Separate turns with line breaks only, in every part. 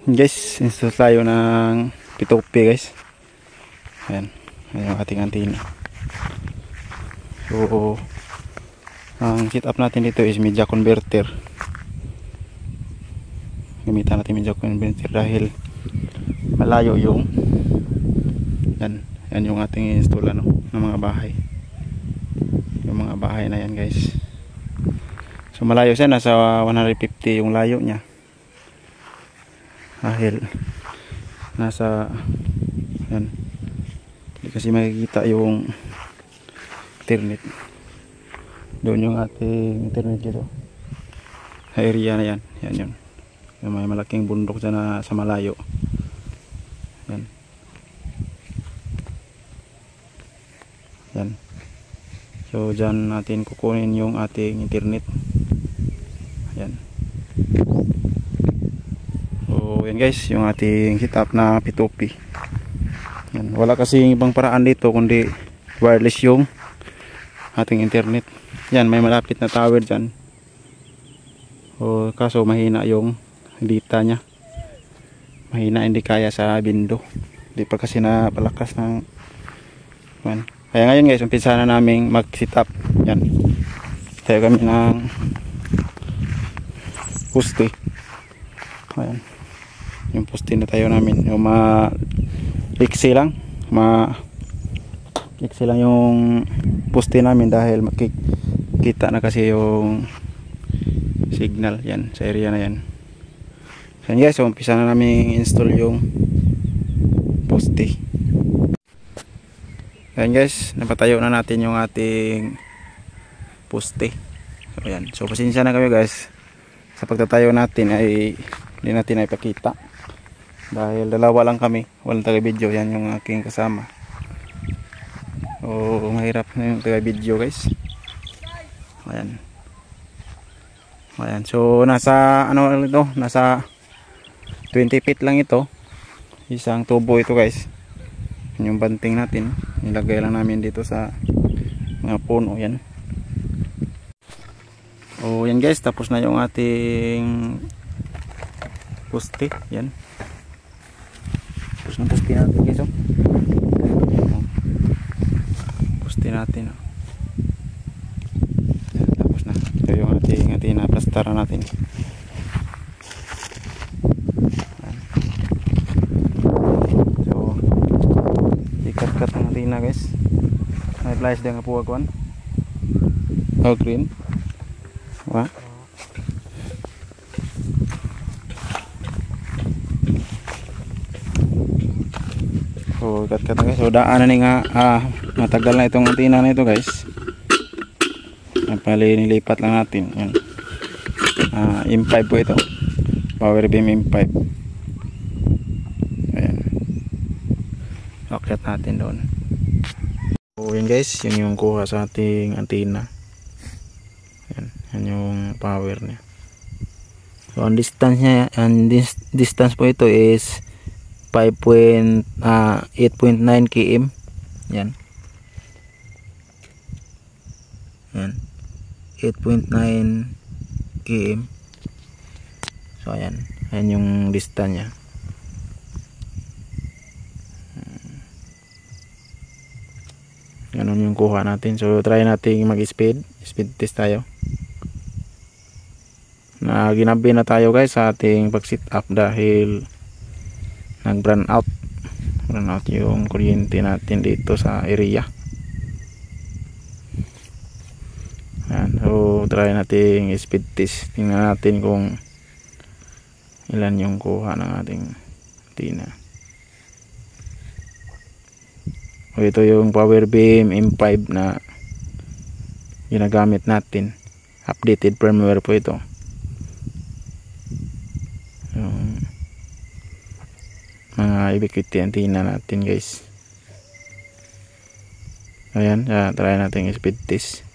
Guys, install tayo ng P2P guys. Ayan, ayan yung ating antenna. So, ang setup natin dito is media converter. Gamitan natin media converter dahil malayo yung yan yung ating install ng mga bahay. Yung mga bahay na yan guys. So malayo siya, nasa 150 yung layo niya. Dahil nasa yan, hindi kasi makikita yung internet. Doon yung ating internet dito sa area na yan. Yan yun, may malaking bundok dyan na sa malayo. Yan. Yan. So dyan natin kukunin yung ating internet. Yan. So yan guys, yung ating setup na P2P. Yan. Wala kasi ibang paraan dito kundi wireless yung ating internet. Yan, may malapit na tower dyan. O kaso mahina yung data nya. Mahina, hindi kaya sa bindo. Hindi pa kasi napalakas ng yan. Kaya ngayon guys, umpisa na namin mag setup. Yan. Tayo kami ng poste. Ayan. Yung poste na tayo namin, yung iksi lang iksi lang yung poste namin dahil makikita na kasi yung signal yan sa area na yan. So guys, so umpisa na namin install yung poste. Ayan guys, napatayo na natin yung ating poste. So ayan, so pasensya na kayo guys sa pagtatayo natin ay hindi natin ipakita dahil dalawa lang kami, walang taga video. Yan yung aking kasama. So mahirap na yung taga video guys. Ayan. Ayan, so nasa ano ito, nasa 20 feet lang ito, isang tubo ito guys. Yan yung banting natin, nilagay lang namin dito sa mga puno. Yan. O yan guys, tapos na yung ating poste. Yan. Tapos na poste natin guys. Poste natin. Tapos na. Ito yung ating naplastaran natin. Yan. So, ikat-kat ang ating na guys. Nag-flash din nga po ako. Oh, green. Wah. So kat guys, so daan na nga matagal na itong antenna na ito guys. Pali nilipat lang natin. Yan. M5 po ito. Power beam M5. Ayan. Akyat natin doon. So yan guys, yun yung kuha sa ating antenna. Yan yung power niya. So ang distance niya, distance po ito is 8.9 km. Yan. Yan. 8.9 km. So ayan. Ayan yung distance niya. Ganun yung kuha natin. So try natin mag-speed test tayo. Na ginabi na tayo guys sa ating pag sit up dahil nag run out yung kuryente natin dito sa area. Ayan, so try natin speed test. Tingnan natin kung ilan yung kuha ng ating antenna. So ito yung power beam M5 na ginagamit natin. Updated firmware po ito. Yung mga ubiquity antenna natin guys. Ayan, try natin speed test.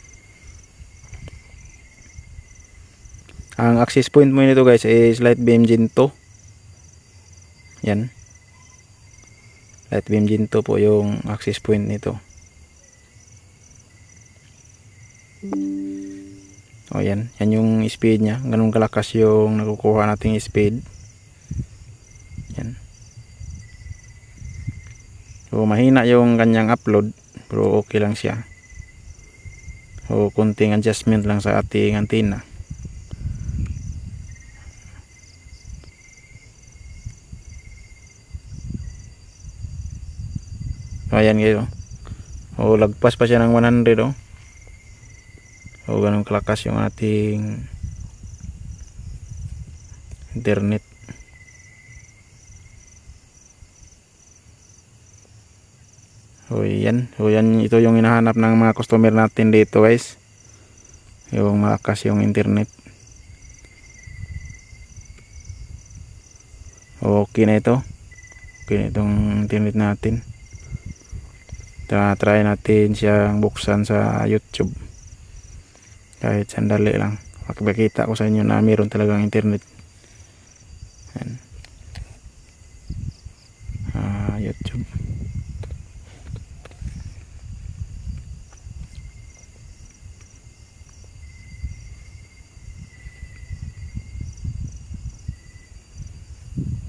Ang access point mo nito guys is light beam Gen 2. Yan. Light beam Gen 2 po yung access point nito. O yan, yan yung speed nya, ganun kalakas yung nakukuha nating speed. Yan. So mahina yung kanyang upload, pero okay lang siya. So kunting adjustment lang sa ating antenna. So ayan guys, o lagpas pa siya ng 100 oh. So ganun kalakas yung ating internet. So yan, ito yung hinahanap ng mga customer natin dito guys, yung malakas yung internet. Okay na ito, okay na itong internet natin. Try natin siyang buksan sa YouTube kahit sandali lang, makikita ko sa inyo na mayroon talagang internet. Yan. YouTube.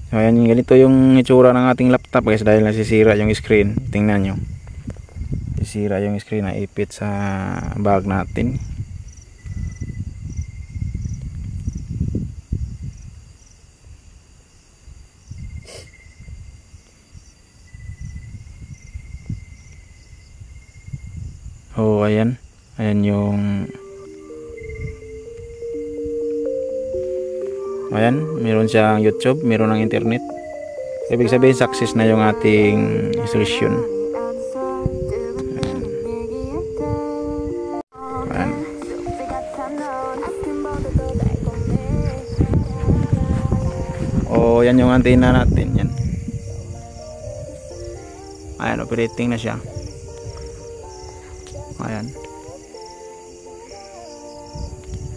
So ayan, ganito yung itsura ng ating laptop guys, dahil nasisira yung screen. Tingnan nyo, nasisira yung screen na ipit sa bag natin. Oh ayan, ayan yung ayan, meron siyang YouTube, meron ng internet. Ibig sabihin success na yung ating solution. Ayan. Oh, yan yung antenna natin, yan. Ayan, operating na siya. Ayan.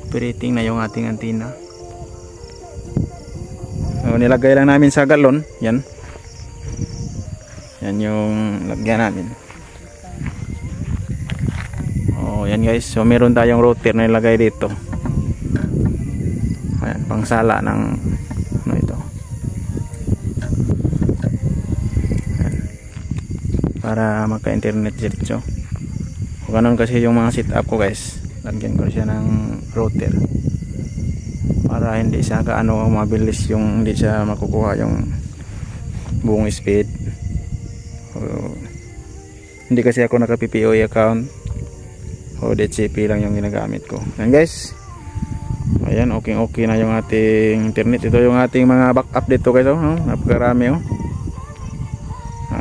Operating na yung ating antenna. So, nilagay lang namin sa galon, yan. Yan yung lagyan namin. Oh, yan guys. So meron tayong router na nilagay dito. Ayan, pangsala ng ano ito. Ayan. Para maka-internet diretso. Ganun kasi yung mga setup ko guys. Lagyan ko siya ng router para hindi siya kaano mabilis, yung hindi siya makukuha yung buong speed. Hindi kasi ako naka PPOE account, o DCP lang yung ginagamit ko. Yan guys, ayan, okay na yung ating internet. Ito yung ating mga backup dito guys, no? Napakarami oh.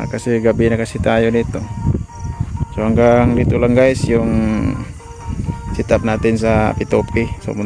Kasi gabi na kasi tayo dito. So hanggang dito lang guys yung setup natin sa P2P. So